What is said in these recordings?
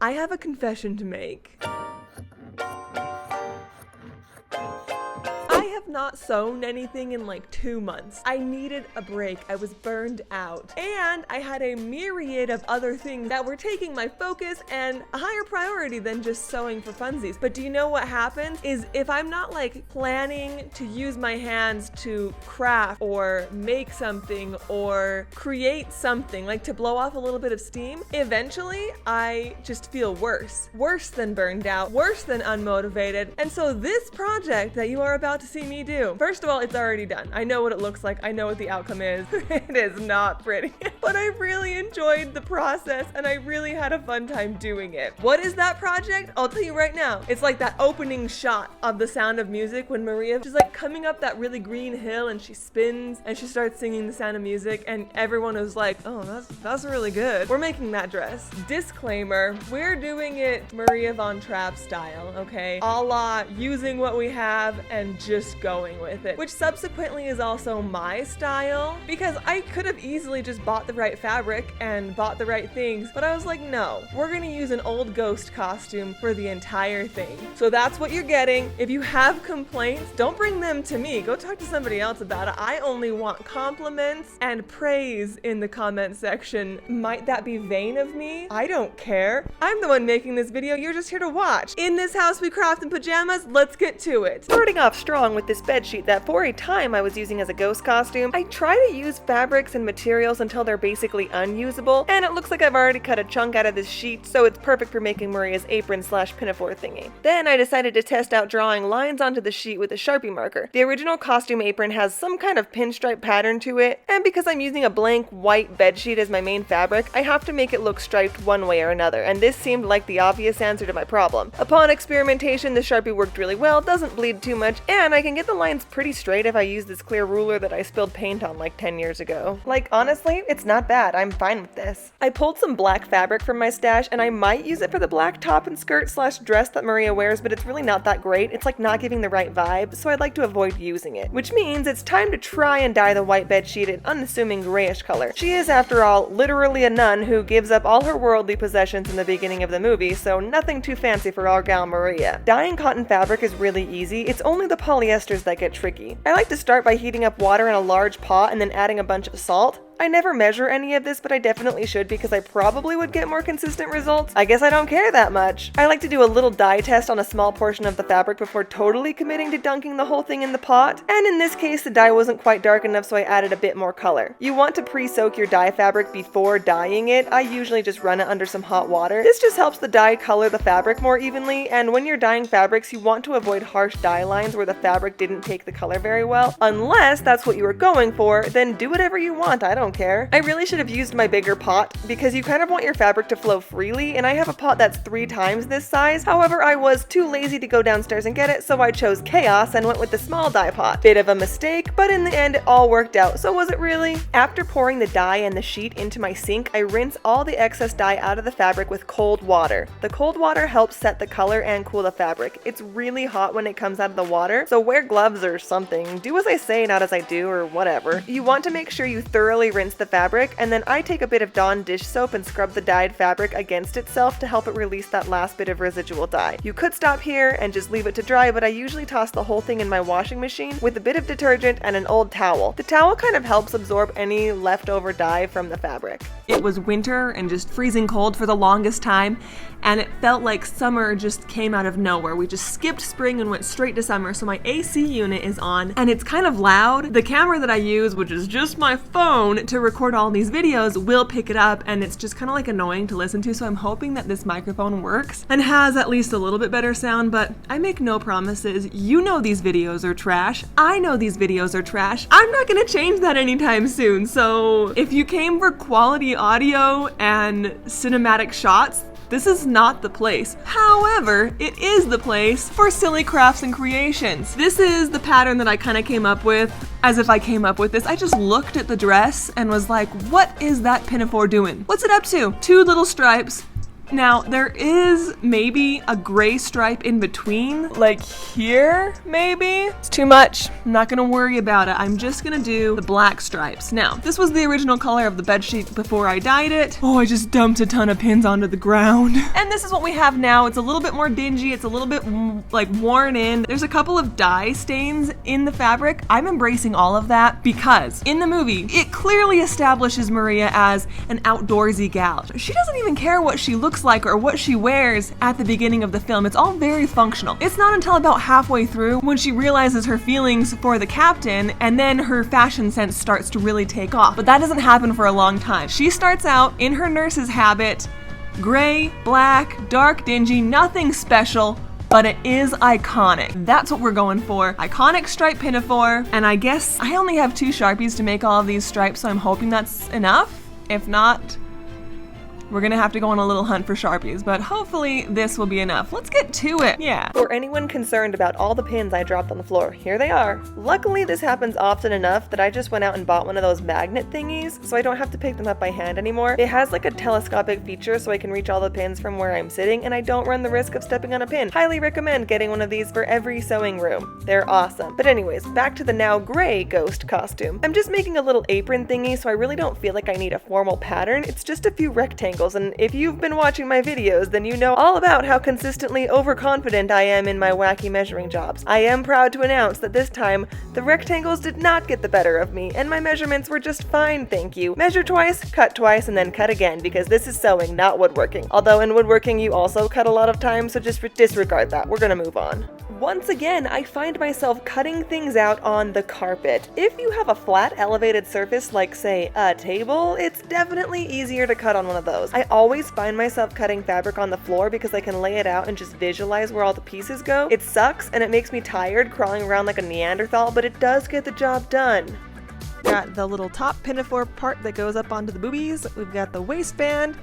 I have a confession to make. I have not sewn anything in like 2 months. I needed a break. I was burned out. And I had a myriad of other things that were taking my focus and a higher priority than just sewing for funsies. But do you know what happens? Is if I'm not like planning to use my hands to craft or make something or create something, like to blow off a little bit of steam, eventually I just feel worse. Worse than burned out, worse than unmotivated. And so this project that you are about to see me do, first of all, it's already done. I know what it looks like. I know what the outcome is. It is not pretty, but I really enjoyed the process and I really had a fun time doing it. What is that project? I'll tell you right now. It's like that opening shot of The Sound of Music when Maria is like coming up that really green hill and she spins and she starts singing The Sound of Music and everyone was like, oh, that's really good. We're making that dress. Disclaimer, we're doing it Maria von Trapp style, okay? A la using what we have and just going with it, which subsequently is also my style because I could have easily just bought the right fabric and bought the right things, but I was like, no, we're gonna use an old ghost costume for the entire thing. So that's what you're getting. If you have complaints, don't bring them to me. Go talk to somebody else about it. I only want compliments and praise in the comment section. Might that be vain of me? I don't care. I'm the one making this video. You're just here to watch. In this house we craft in pajamas. Let's get to it. Starting off strong with this bedsheet that for a time I was using as a ghost costume. I try to use fabrics and materials until they're basically unusable, and it looks like I've already cut a chunk out of this sheet, so it's perfect for making Maria's apron slash pinafore thingy. Then I decided to test out drawing lines onto the sheet with a Sharpie marker. The original costume apron has some kind of pinstripe pattern to it, and because I'm using a blank white bedsheet as my main fabric, I have to make it look striped one way or another, and this seemed like the obvious answer to my problem. Upon experimentation, the Sharpie worked really well, doesn't bleed too much, and I can get the lines pretty straight if I use this clear ruler that I spilled paint on like 10 years ago. Like, honestly, it's not bad. I'm fine with this. I pulled some black fabric from my stash, and I might use it for the black top and skirt slash dress that Maria wears, but it's really not that great. It's like not giving the right vibe, so I'd like to avoid using it. Which means it's time to try and dye the white bedsheet an unassuming grayish color. She is, after all, literally a nun who gives up all her worldly possessions in the beginning of the movie, so nothing too fancy for our gal Maria. Dyeing cotton fabric is really easy. It's only the polyesters that get tricky. I like to start by heating up water in a large pot and then adding a bunch of salt. I never measure any of this, but I definitely should because I probably would get more consistent results. I guess I don't care that much. I like to do a little dye test on a small portion of the fabric before totally committing to dunking the whole thing in the pot. And in this case, the dye wasn't quite dark enough, so I added a bit more color. You want to pre-soak your dye fabric before dyeing it. I usually just run it under some hot water. This just helps the dye color the fabric more evenly, and when you're dyeing fabrics, you want to avoid harsh dye lines where the fabric didn't take the color very well. Unless that's what you were going for, then do whatever you want, I don't care. I really should have used my bigger pot because you kind of want your fabric to flow freely, and I have a pot that's 3 times this size. However, I was too lazy to go downstairs and get it, so I chose chaos and went with the small dye pot. Bit of a mistake, but in the end it all worked out, so was it really? After pouring the dye and the sheet into my sink, I rinse all the excess dye out of the fabric with cold water. The cold water helps set the color and cool the fabric. It's really hot when it comes out of the water, so wear gloves or something. Do as I say, not as I do, or whatever. You want to make sure you thoroughly rinse the fabric, and then I take a bit of Dawn dish soap and scrub the dyed fabric against itself to help it release that last bit of residual dye. You could stop here and just leave it to dry, but I usually toss the whole thing in my washing machine with a bit of detergent and an old towel. The towel kind of helps absorb any leftover dye from the fabric. It was winter and just freezing cold for the longest time, and it felt like summer just came out of nowhere. We just skipped spring and went straight to summer, so my AC unit is on, and it's kind of loud. The camera that I use, which is just my phone to record all these videos, will pick it up, and it's just kind of like annoying to listen to, so I'm hoping that this microphone works and has at least a little bit better sound, but I make no promises. You know these videos are trash. I know these videos are trash. I'm not gonna change that anytime soon, so if you came for quality audio and cinematic shots, this is not the place. However, it is the place for silly crafts and creations. This is the pattern that I kind of came up with, as if I came up with this. I just looked at the dress and was like, what is that pinafore doing? What's it up to? 2 little stripes, Now, there is maybe a gray stripe in between, like here, maybe? It's too much. I'm not gonna worry about it. I'm just gonna do the black stripes. Now, this was the original color of the bedsheet before I dyed it. Oh, I just dumped a ton of pins onto the ground. And this is what we have now. It's a little bit more dingy. It's a little bit like worn in. There's a couple of dye stains in the fabric. I'm embracing all of that because in the movie, it clearly establishes Maria as an outdoorsy gal. She doesn't even care what she looks like or what she wears at the beginning of the film. It's all very functional. It's not until about halfway through when she realizes her feelings for the captain and then her fashion sense starts to really take off. But that doesn't happen for a long time. She starts out in her nurse's habit, gray, black, dark, dingy, nothing special, but it is iconic. That's what we're going for. Iconic stripe pinafore, and I guess I only have 2 Sharpies to make all of these stripes, so I'm hoping that's enough. If not, we're gonna have to go on a little hunt for Sharpies, but hopefully this will be enough. Let's get to it. Yeah. For anyone concerned about all the pins I dropped on the floor, here they are. Luckily, this happens often enough that I just went out and bought one of those magnet thingies, so I don't have to pick them up by hand anymore. It has like a telescopic feature so I can reach all the pins from where I'm sitting, and I don't run the risk of stepping on a pin. Highly recommend getting one of these for every sewing room. They're awesome. But anyways, back to the now gray ghost costume. I'm just making a little apron thingy, so I really don't feel like I need a formal pattern. It's just a few rectangles. And if you've been watching my videos, then you know all about how consistently overconfident I am in my wacky measuring jobs. I am proud to announce that this time, the rectangles did not get the better of me, and my measurements were just fine, thank you. Measure twice, and then cut again, because this is sewing, not woodworking. Although in woodworking, you also cut a lot of time, so just disregard that. We're gonna move on. Once again, I find myself cutting things out on the carpet. If you have a flat, elevated surface like, say, a table, it's definitely easier to cut on one of those. I always find myself cutting fabric on the floor because I can lay it out and just visualize where all the pieces go. It sucks and it makes me tired crawling around like a Neanderthal, but it does get the job done. Got the little top pinafore part that goes up onto the boobies. We've got the waistband,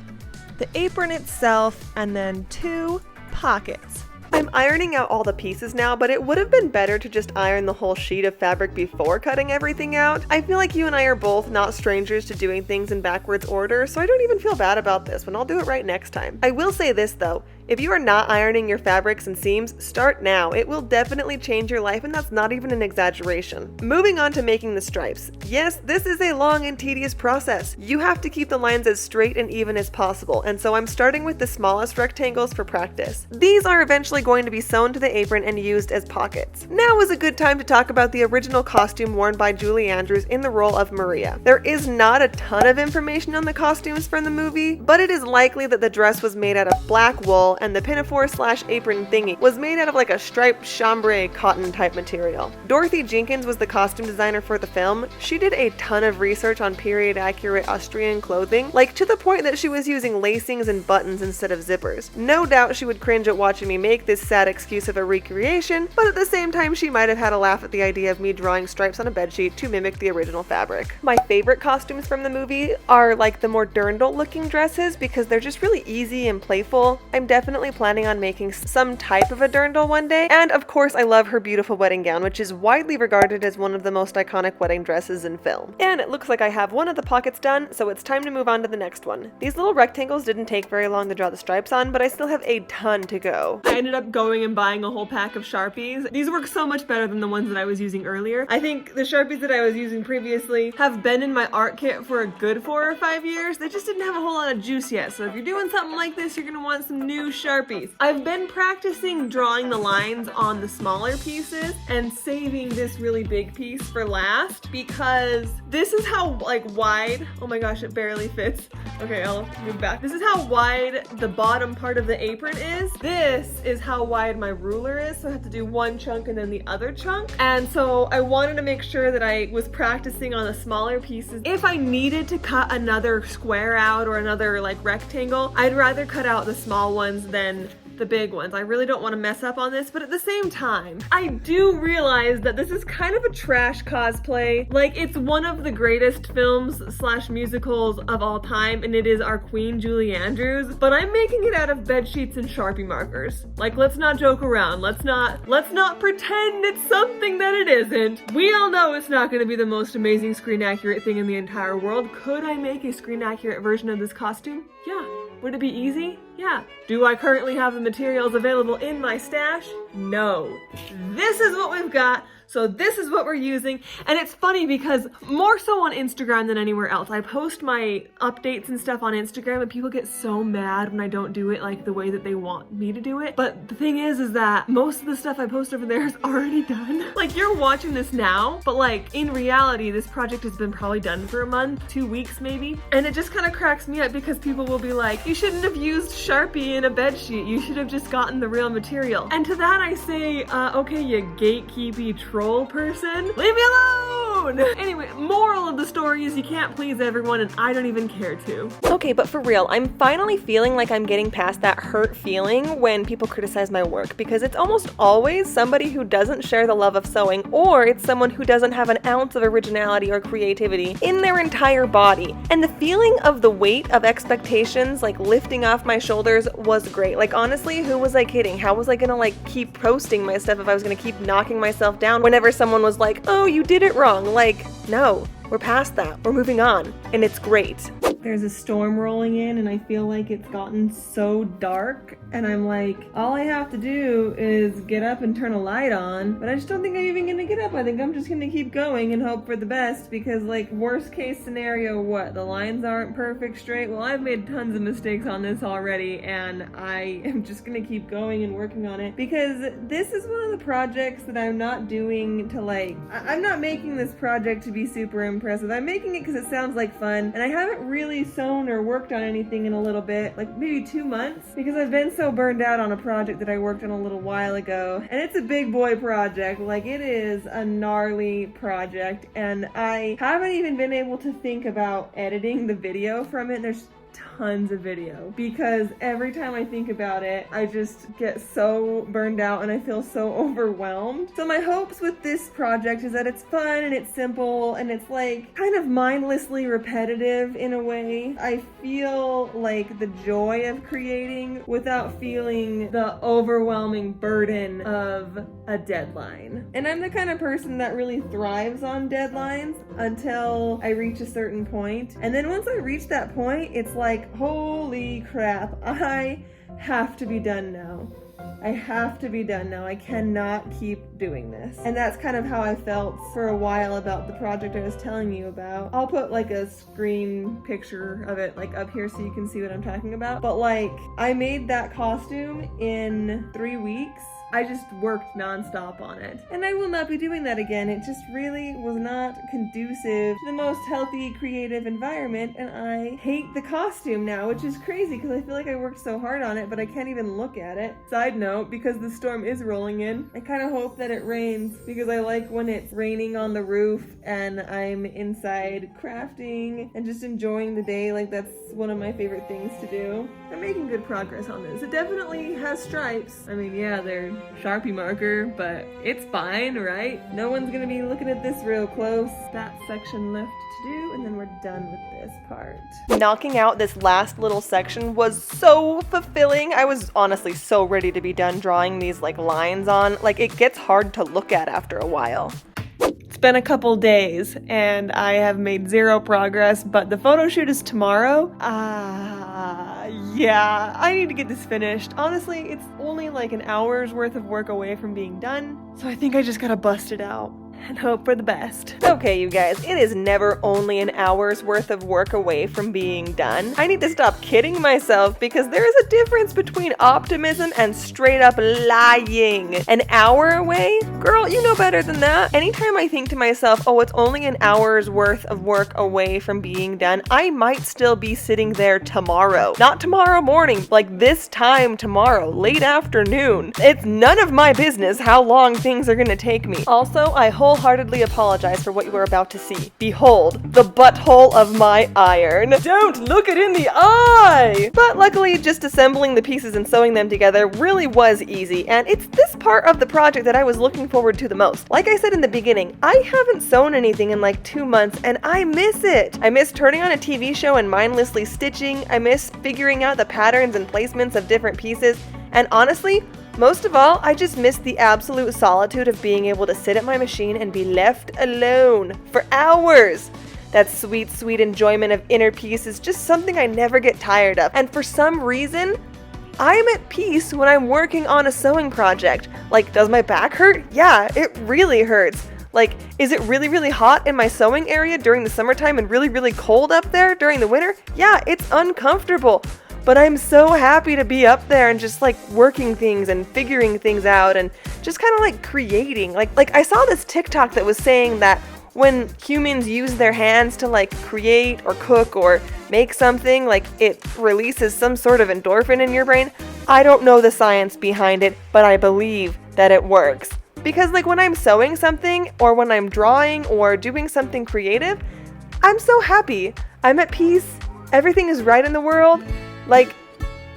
the apron itself, and then 2 pockets. I'm ironing out all the pieces now, but it would have been better to just iron the whole sheet of fabric before cutting everything out. I feel like you and I are both not strangers to doing things in backwards order, so I don't even feel bad about this one. I'll do it right next time. I will say this though. If you are not ironing your fabrics and seams, start now. It will definitely change your life, and that's not even an exaggeration. Moving on to making the stripes. Yes, this is a long and tedious process. You have to keep the lines as straight and even as possible, and so I'm starting with the smallest rectangles for practice. These are eventually going to be sewn to the apron and used as pockets. Now is a good time to talk about the original costume worn by Julie Andrews in the role of Maria. There is not a ton of information on the costumes from the movie, but it is likely that the dress was made out of black wool and the pinafore/apron thingy was made out of like a striped chambray cotton type material. Dorothy Jenkins was the costume designer for the film. She did a ton of research on period accurate Austrian clothing, like to the point that she was using lacings and buttons instead of zippers. No doubt she would cringe at watching me make this sad excuse of a recreation, but at the same time she might have had a laugh at the idea of me drawing stripes on a bedsheet to mimic the original fabric. My favorite costumes from the movie are like the more dirndl looking dresses because they're just really easy and playful. I'm definitely planning on making some type of a dirndl one day, and of course I love her beautiful wedding gown, which is widely regarded as one of the most iconic wedding dresses in film. And it looks like I have one of the pockets done, so it's time to move on to the next one. These little rectangles didn't take very long to draw the stripes on, but I still have a ton to go. I ended up going and buying a whole pack of Sharpies. These work so much better than the ones that I was using earlier. I think the Sharpies that I was using previously have been in my art kit for a good 4 or 5 years. They just didn't have a whole lot of juice yet, so if you're doing something like this, you're gonna want some new Sharpies. I've been practicing drawing the lines on the smaller pieces and saving this really big piece for last because this is how wide, oh my gosh, it barely fits. Okay, I'll move back. This is how wide the bottom part of the apron is. This is how wide my ruler is, so I have to do one chunk and then the other chunk. And so I wanted to make sure that I was practicing on the smaller pieces. If I needed to cut another square out or another rectangle, I'd rather cut out the small ones than the big ones. I really don't want to mess up on this, but at the same time, I do realize that this is kind of a trash cosplay. It's one of the greatest films / musicals of all time, and it is our queen, Julie Andrews, but I'm making it out of bed sheets and Sharpie markers. Let's not joke around. Let's not pretend it's something that it isn't. We all know it's not going to be the most amazing screen accurate thing in the entire world. Could I make a screen accurate version of this costume? Yeah. Would it be easy? Yeah. Do I currently have the materials available in my stash? No. This is what we've got. So this is what we're using. And it's funny because more so on Instagram than anywhere else. I post my updates and stuff on Instagram and people get so mad when I don't do it like the way that they want me to do it. But the thing is that most of the stuff I post over there is already done. Like, you're watching this now, but like in reality, this project has been probably done for a month, 2 weeks maybe. And it just kind of cracks me up because people will be like, you shouldn't have used Sharpie in a bed sheet. You should have just gotten the real material. And to that I say, okay, you gatekeepy troll person, leave me alone! Anyway, moral of the story is you can't please everyone, and I don't even care to. Okay, but for real, I'm finally feeling like I'm getting past that hurt feeling when people criticize my work, because it's almost always somebody who doesn't share the love of sewing, or it's someone who doesn't have an ounce of originality or creativity in their entire body. And the feeling of the weight of expectations like lifting off my shoulders was great. Like, honestly, who was I kidding? How was I gonna like keep posting my stuff if I was gonna keep knocking myself down whenever someone was like, oh, you did it wrong? Like, no, we're past that. We're moving on, and it's great. There's a storm rolling in and I feel like it's gotten so dark, and I'm like, all I have to do is get up and turn a light on, but I just don't think I'm even gonna get up. I think I'm just gonna keep going and hope for the best, because like, worst case scenario, what? The lines aren't perfect straight? Well, I've made tons of mistakes on this already, and I am just gonna keep going and working on it, because this is one of the projects that I'm not doing to like, I'm not making this project to be super impressive. I'm making it because it sounds like fun, and I haven't really sewn or worked on anything in a little bit, like maybe 2 months, because I've been so burned out on a project that I worked on a little while ago, and it's a big boy project. Like, it is a gnarly project, and I haven't even been able to think about editing the video from it. There's tons of video, because every time I think about it, I just get so burned out and I feel so overwhelmed. So my hopes with this project is that it's fun and it's simple and it's like kind of mindlessly repetitive in a way. I feel like the joy of creating without feeling the overwhelming burden of a deadline. And I'm the kind of person that really thrives on deadlines until I reach a certain point. And then once I reach that point, it's like, holy crap, I have to be done now. I have to be done now. I cannot keep doing this. And that's kind of how I felt for a while about the project I was telling you about. I'll put like a screen picture of it like up here so you can see what I'm talking about. But like, I made that costume in 3 weeks. I just worked nonstop on it. And I will not be doing that again. It just really was not conducive to the most healthy, creative environment, and I hate the costume now, which is crazy because I feel like I worked so hard on it, but I can't even look at it. Side note, because the storm is rolling in, I kind of hope that it rains, because I like when it's raining on the roof and I'm inside crafting and just enjoying the day. Like, that's one of my favorite things to do. I'm making good progress on this. It definitely has stripes. I mean, yeah, they're Sharpie marker, but it's fine, right? No one's gonna be looking at this real close. That section left to do, and then we're done with this part. Knocking out this last little section was so fulfilling. I was honestly so ready to be done drawing these like lines on. Like, it gets hard to look at after a while. It's been a couple days and I have made zero progress, but the photo shoot is tomorrow. Yeah, I need to get this finished. Honestly, it's only like an hour's worth of work away from being done, so I think I just gotta bust it out and hope for the best. Okay, you guys, it is never only an hour's worth of work away from being done. I need to stop kidding myself, because there is a difference between optimism and straight up lying. An hour away? Girl, you know better than that. Anytime I think to myself, oh, it's only an hour's worth of work away from being done, I might still be sitting there tomorrow. Not tomorrow morning, like this time tomorrow, late afternoon. It's none of my business how long things are gonna take me. Also, I wholeheartedly apologize for what you are about to see. Behold, the butthole of my iron. Don't look it in the eye! But luckily, just assembling the pieces and sewing them together really was easy, and it's this part of the project that I was looking forward to the most. Like I said in the beginning, I haven't sewn anything in like 2 months, and I miss it. I miss turning on a TV show and mindlessly stitching. I miss figuring out the patterns and placements of different pieces, and honestly, most of all, I just miss the absolute solitude of being able to sit at my machine and be left alone for hours. That sweet, sweet enjoyment of inner peace is just something I never get tired of. And for some reason, I'm at peace when I'm working on a sewing project. Like, does my back hurt? Yeah, it really hurts. Like, is it really, really hot in my sewing area during the summertime and really, really cold up there during the winter? Yeah, it's uncomfortable. But I'm so happy to be up there and just like working things and figuring things out and just kind of like creating. Like I saw this TikTok that was saying that when humans use their hands to like create or cook or make something, like it releases some sort of endorphin in your brain. I don't know the science behind it, but I believe that it works. Because like when I'm sewing something or when I'm drawing or doing something creative, I'm so happy. I'm at peace. Everything is right in the world. Like,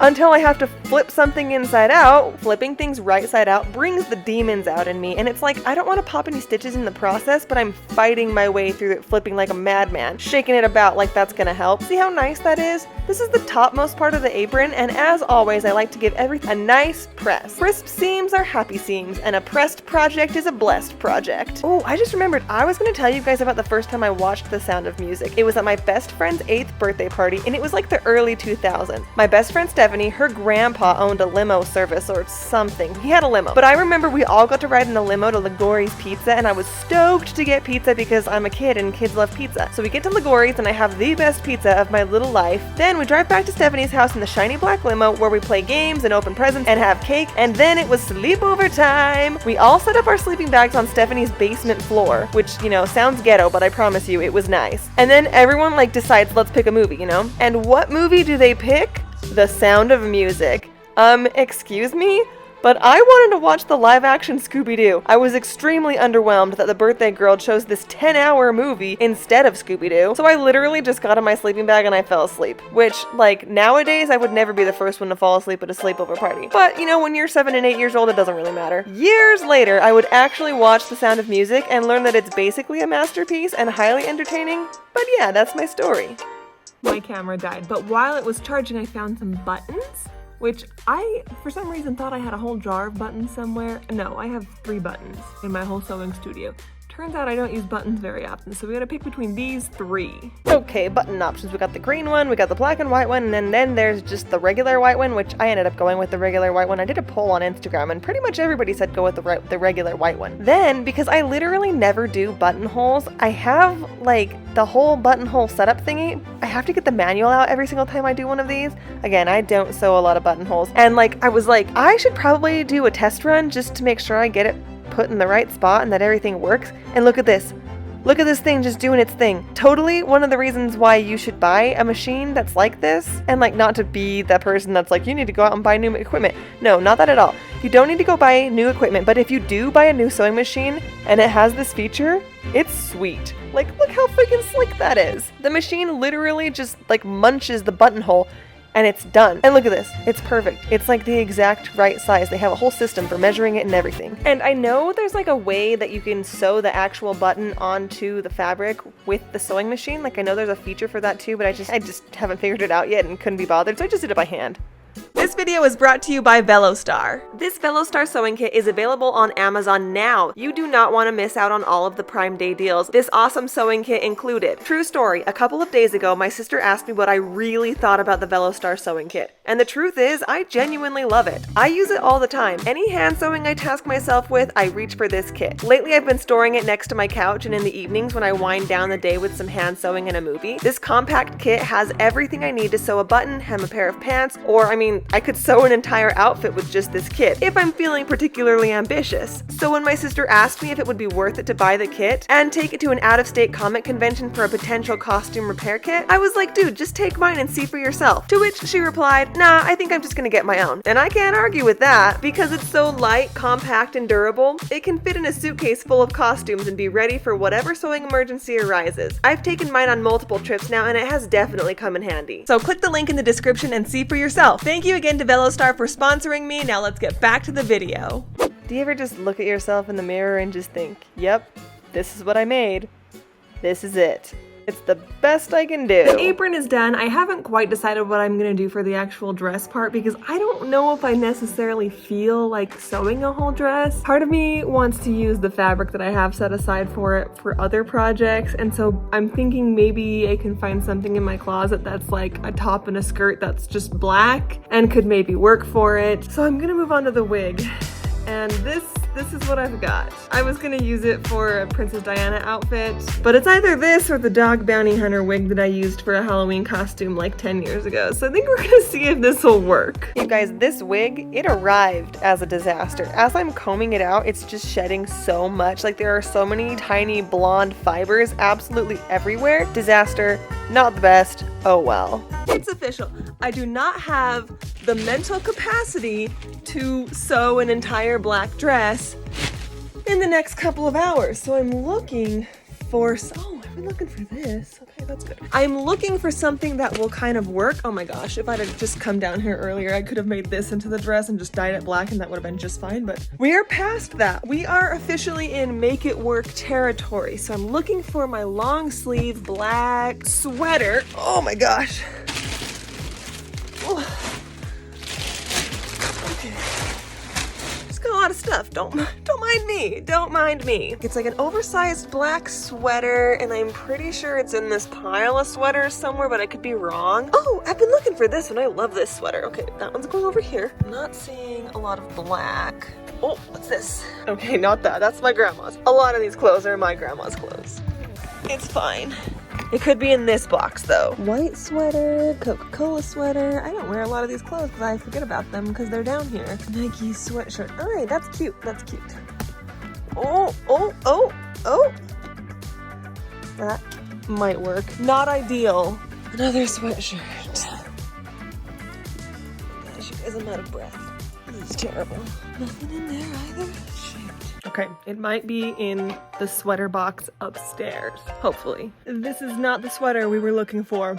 until I have to flip something inside out, flipping things right side out brings the demons out in me. And it's like, I don't want to pop any stitches in the process, but I'm fighting my way through it, flipping like a madman, shaking it about like that's gonna help. See how nice that is? This is the topmost part of the apron, and as always, I like to give everything a nice press. Crisp seams are happy seams, and a pressed project is a blessed project. Oh, I just remembered, I was gonna tell you guys about the first time I watched The Sound of Music. It was at my best friend's 8th birthday party, and it was like the early 2000s. My best friend Stephanie, her grandpa owned a limo service or something. He had a limo. But I remember we all got to ride in the limo to Ligori's Pizza, and I was stoked to get pizza because I'm a kid and kids love pizza. So we get to Ligori's and I have the best pizza of my little life. Then we drive back to Stephanie's house in the shiny black limo where we play games and open presents and have cake, and then it was sleepover time. We all set up our sleeping bags on Stephanie's basement floor, which, you know, sounds ghetto, but I promise you it was nice. And then everyone like decides, let's pick a movie, you know? And what movie do they pick? The Sound of Music. Excuse me? But I wanted to watch the live-action Scooby-Doo. I was extremely underwhelmed that the birthday girl chose this 10-hour movie instead of Scooby-Doo, so I literally just got in my sleeping bag and I fell asleep. Which, like, nowadays I would never be the first one to fall asleep at a sleepover party. But, you know, when you're 7 and 8 years old, it doesn't really matter. Years later, I would actually watch The Sound of Music and learn that it's basically a masterpiece and highly entertaining. But yeah, that's my story. My camera died, but while it was charging, I found some buttons, which I, for some reason, thought I had a whole jar of buttons somewhere. No, I have 3 buttons in my whole sewing studio. Turns out I don't use buttons very often, so we gotta pick between these 3. Okay, button options. We got the green one, we got the black and white one, and then there's just the regular white one, which I ended up going with the regular white one. I did a poll on Instagram, and pretty much everybody said go with the regular white one. Then, because I literally never do buttonholes, I have, like, the whole buttonhole setup thingy. I have to get the manual out every single time I do one of these. Again, I don't sew a lot of buttonholes. And, like, I was like, I should probably do a test run just to make sure I get it put in the right spot and that everything works. And look at this. Look at this thing just doing its thing. Totally one of the reasons why you should buy a machine that's like this. And like, not to be that person that's like, you need to go out and buy new equipment. No, not that at all. You don't need to go buy new equipment, but if you do buy a new sewing machine and it has this feature, it's sweet. Like, look how freaking slick that is. The machine literally just like munches the buttonhole and it's done. And look at this, it's perfect. It's like the exact right size. They have a whole system for measuring it and everything. And I know there's like a way that you can sew the actual button onto the fabric with the sewing machine. Like I know there's a feature for that too, but I just haven't figured it out yet and couldn't be bothered, so I just did it by hand. This video is brought to you by Velostar. This Velostar sewing kit is available on Amazon now. You do not want to miss out on all of the Prime Day deals, this awesome sewing kit included. True story, a couple of days ago, my sister asked me what I really thought about the Velostar sewing kit. And the truth is, I genuinely love it. I use it all the time. Any hand sewing I task myself with, I reach for this kit. Lately, I've been storing it next to my couch and in the evenings when I wind down the day with some hand sewing and a movie. This compact kit has everything I need to sew a button, hem a pair of pants, or I could sew an entire outfit with just this kit, if I'm feeling particularly ambitious. So when my sister asked me if it would be worth it to buy the kit and take it to an out-of-state comic convention for a potential costume repair kit, I was like, dude, just take mine and see for yourself. To which she replied, nah, I think I'm just gonna get my own. And I can't argue with that, because it's so light, compact, and durable, it can fit in a suitcase full of costumes and be ready for whatever sewing emergency arises. I've taken mine on multiple trips now, and it has definitely come in handy. So click the link in the description and see for yourself. Thank you again to Velostar for sponsoring me. Now let's get back to the video. Do you ever just look at yourself in the mirror and just think, yep, this is what I made. This is it. It's the best I can do. The apron is done. I haven't quite decided what I'm gonna do for the actual dress part because I don't know if I necessarily feel like sewing a whole dress. Part of me wants to use the fabric that I have set aside for it for other projects, and so I'm thinking maybe I can find something in my closet that's like a top and a skirt that's just black and could maybe work for it. So I'm gonna move on to the wig. And this is what I've got. I was gonna use it for a Princess Diana outfit, but it's either this or the dog bounty hunter wig that I used for a Halloween costume like 10 years ago. So I think we're gonna see if this will work. You guys, this wig, it arrived as a disaster. As I'm combing it out, it's just shedding so much. Like there are so many tiny blonde fibers absolutely everywhere. Disaster, not the best, oh well. It's official. I do not have the mental capacity to sew an entire black dress in the next couple of hours. So I'm looking for, oh, I've been looking for this. Okay, that's good. I'm looking for something that will kind of work. Oh my gosh, if I'd have just come down here earlier, I could have made this into the dress and just dyed it black and that would have been just fine, but we are past that. We are officially in make it work territory. So I'm looking for my long sleeve black sweater. Oh my gosh. Okay. Just got a lot of stuff. Don't mind me. Don't mind me. It's like an oversized black sweater, and I'm pretty sure it's in this pile of sweaters somewhere, but I could be wrong. Oh, I've been looking for this one. I love this sweater. Okay, that one's going over here. I'm not seeing a lot of black. Oh, what's this? Okay, not that. That's my grandma's. A lot of these clothes are my grandma's clothes. It's fine. It could be in this box though. White sweater, Coca-Cola sweater. I don't wear a lot of these clothes because I forget about them because they're down here. Nike sweatshirt. All right, that's cute. That's cute. Oh. That might work. Not ideal. Another sweatshirt. Gosh, you guys, I'm out of breath. This is terrible. Nothing in there either. Okay, it might be in the sweater box upstairs, hopefully. This is not the sweater we were looking for,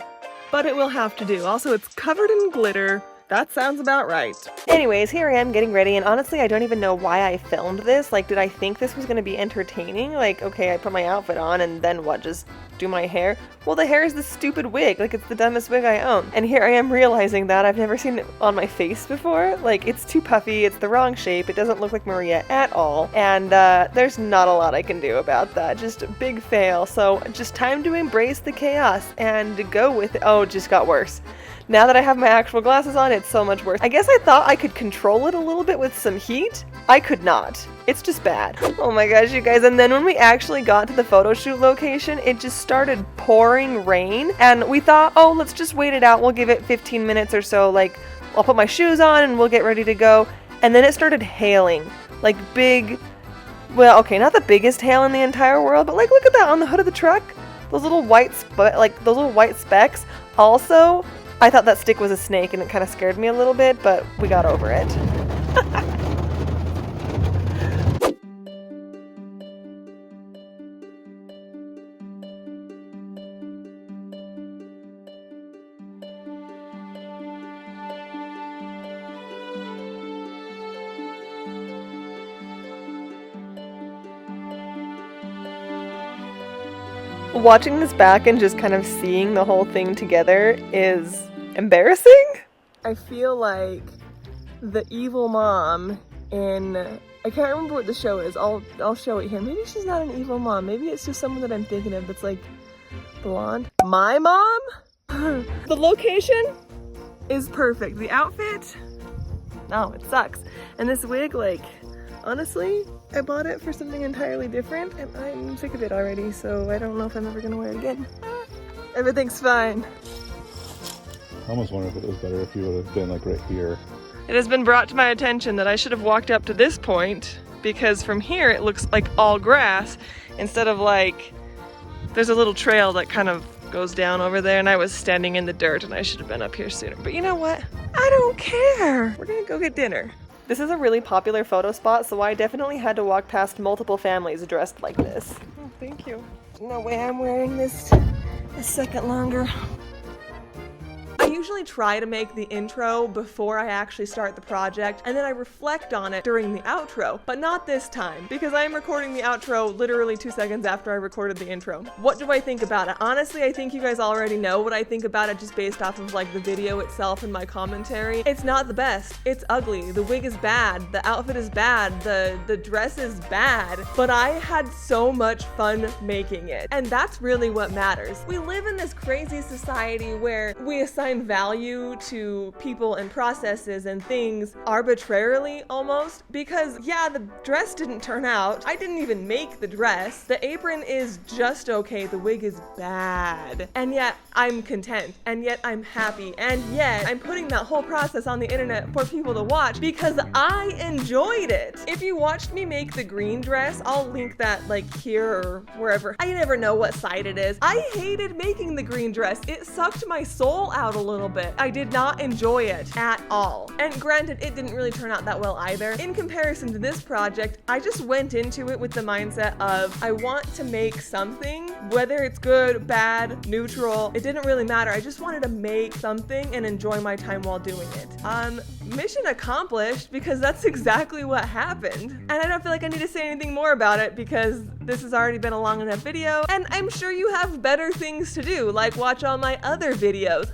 but it will have to do. Also, it's covered in glitter. That sounds about right. Anyways, here I am getting ready, and honestly, I don't even know why I filmed this. Like, did I think this was gonna be entertaining? Like, okay, I put my outfit on, and then what, just do my hair? Well, the hair is this stupid wig. Like, it's the dumbest wig I own. And here I am realizing that I've never seen it on my face before. Like, it's too puffy, it's the wrong shape, it doesn't look like Maria at all, and there's not a lot I can do about that. Just a big fail. So, just time to embrace the chaos and go with it. Oh, it just got worse. Now that I have my actual glasses on, it's so much worse. I guess I thought I could control it a little bit with some heat. I could not. It's just bad. Oh my gosh, you guys. And then when we actually got to the photo shoot location, it just started pouring rain. And we thought, oh, let's just wait it out. We'll give it 15 minutes or so. Like, I'll put my shoes on and we'll get ready to go. And then it started hailing. Like big, well, okay, not the biggest hail in the entire world, but like, look at that on the hood of the truck. Those little white those little white specks. Also, I thought that stick was a snake and it kind of scared me a little bit, but we got over it. Watching this back and just kind of seeing the whole thing together is embarrassing? I feel like the evil mom in, I can't remember what the show is. I'll show it here. Maybe she's not an evil mom. Maybe it's just someone that I'm thinking of that's like blonde. My mom? The location is perfect. The outfit? No, it sucks. And this wig, like, honestly, I bought it for something entirely different and I'm sick of it already, so I don't know if I'm ever gonna wear it again. Everything's fine. I almost wonder if it was better if you would have been like right here. It has been brought to my attention that I should have walked up to this point because from here it looks like all grass instead of like, there's a little trail that kind of goes down over there and I was standing in the dirt and I should have been up here sooner. But you know what? I don't care. We're gonna go get dinner. This is a really popular photo spot, so I definitely had to walk past multiple families dressed like this. Oh, thank you. No way I'm wearing this a second longer. I usually try to make the intro before I actually start the project, and then I reflect on it during the outro, but not this time, because I am recording the outro literally 2 seconds after I recorded the intro. What do I think about it? Honestly, I think you guys already know what I think about it just based off of like the video itself and my commentary. It's not the best. It's ugly. The wig is bad. The outfit is bad. The dress is bad. But I had so much fun making it. And that's really what matters. We live in this crazy society where we assign value to people and processes and things arbitrarily almost, because yeah, the dress didn't turn out. I didn't even make the dress. The apron is just okay. The wig is bad. And yet I'm content. And yet I'm happy. And yet I'm putting that whole process on the internet for people to watch because I enjoyed it. If you watched me make the green dress, I'll link that like here or wherever. I never know what side it is. I hated making the green dress. It sucked my soul out a little bit. I did not enjoy it at all. And granted, it didn't really turn out that well either. In comparison to this project, I just went into it with the mindset of I want to make something, whether it's good, bad, neutral, it didn't really matter. I just wanted to make something and enjoy my time while doing it. Mission accomplished, because that's exactly what happened. And I don't feel like I need to say anything more about it because this has already been a long enough video, and I'm sure you have better things to do, like watch all my other videos.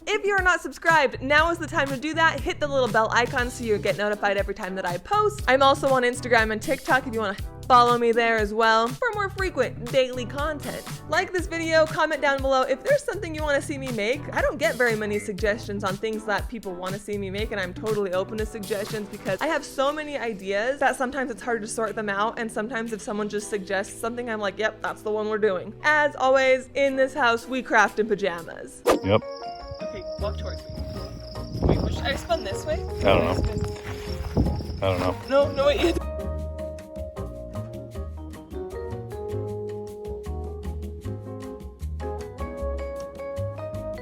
If you're not subscribed, now is the time to do that. Hit the little bell icon so you get notified every time that I post. I'm also on Instagram and TikTok if you want to follow me there as well for more frequent daily content. Like this video, comment down below if there's something you want to see me make. I don't get very many suggestions on things that people want to see me make, and I'm totally open to suggestions because I have so many ideas that sometimes it's hard to sort them out, and sometimes if someone just suggests something, I'm like, yep, that's the one we're doing. As always, in this house, we craft in pajamas. Yep. Okay, walk towards me. Wait, should I spun this way? I don't know. I don't know. No, wait.